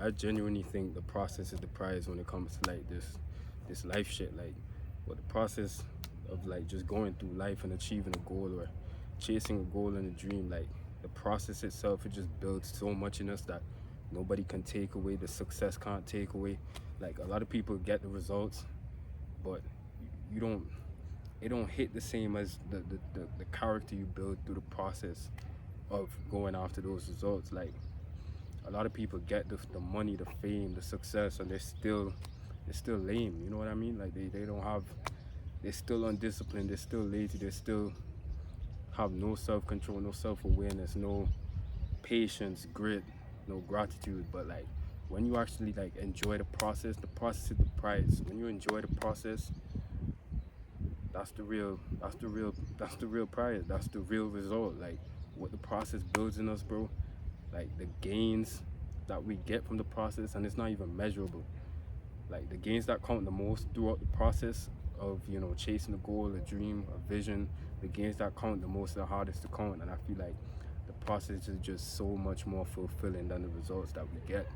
I genuinely think the process is the prize when it comes to like this life shit. Like, what the process of like just going through life and achieving a goal or chasing a goal and a dream. Like, the process itself, it just builds so much in us that nobody can take away. The success can't take away. Like, a lot of people get the results, but you don't. It don't hit the same as the character you build through the process of going after those results. Like, a lot of people get the money, the fame, the success, and they're still lame. You know what I mean? Like, they don't have, they're still undisciplined, they're still lazy, they still have no self-control, no self-awareness, no patience, grit, no gratitude. But like, when you actually like enjoy the process is the prize. When you enjoy the process, that's the real prize. That's the real result. Like, what the process builds in us, bro. Like, the gains that we get from the process, and it's not even measurable. Like, the gains that count the most throughout the process of, chasing a goal, a dream, a vision, the gains that count the most are the hardest to count. And I feel like the process is just so much more fulfilling than the results that we get.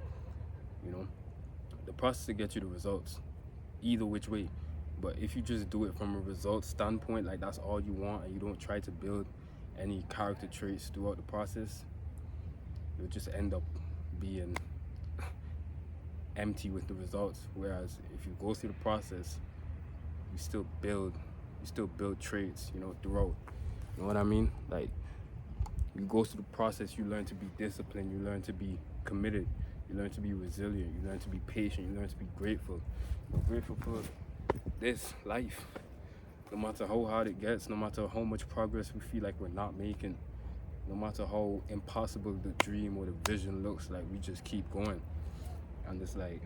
You know, the process to get you the results, either which way. But if you just do it from a result standpoint, like that's all you want, and you don't try to build any character traits throughout the process, you'll just end up being empty with the results. Whereas if you go through the process, you still build, traits, throughout. You know what I mean? Like, you go through the process, you learn to be disciplined, you learn to be committed, you learn to be resilient, you learn to be patient, you learn to be grateful. You're grateful for this life. No matter how hard it gets, no matter how much progress we feel like we're not making, no matter how impossible the dream or the vision looks, like, we just keep going. And it's like,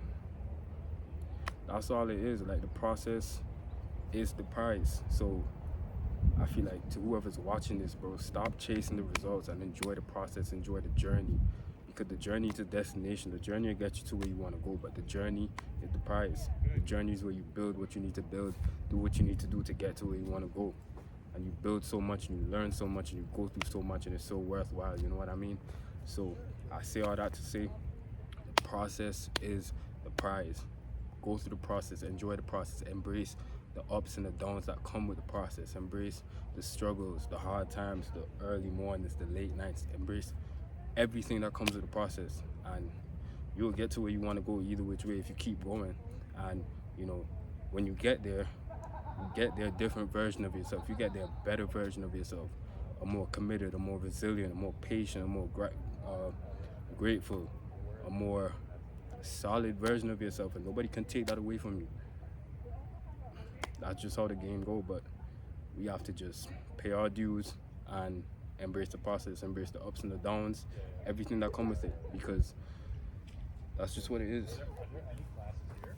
that's all it is. Like, the process is the prize. So I feel like, to whoever's watching this, bro, stop chasing the results and enjoy the process, enjoy the journey. Because the journey is the destination. The journey will get you to where you want to go, but the journey is the prize. The journey is where you build what you need to build, do what you need to do to get to where you want to go. And you build so much, and you learn so much, and you go through so much, and it's so worthwhile. You know what I mean? So I say all that to say, the process is the prize. Go through the process, enjoy the process, embrace the ups and the downs that come with the process, embrace the struggles, the hard times, the early mornings, the late nights, embrace everything that comes with the process, and you'll get to where you want to go either which way if you keep going. And when you get there, you get there a different version of yourself. You get there a better version of yourself, a more committed, a more resilient, a more patient, a more grateful, a more solid version of yourself, and nobody can take that away from you. That's just how the game go. But we have to just pay our dues and embrace the process, embrace the ups and the downs, everything that come with it, because that's just what it is.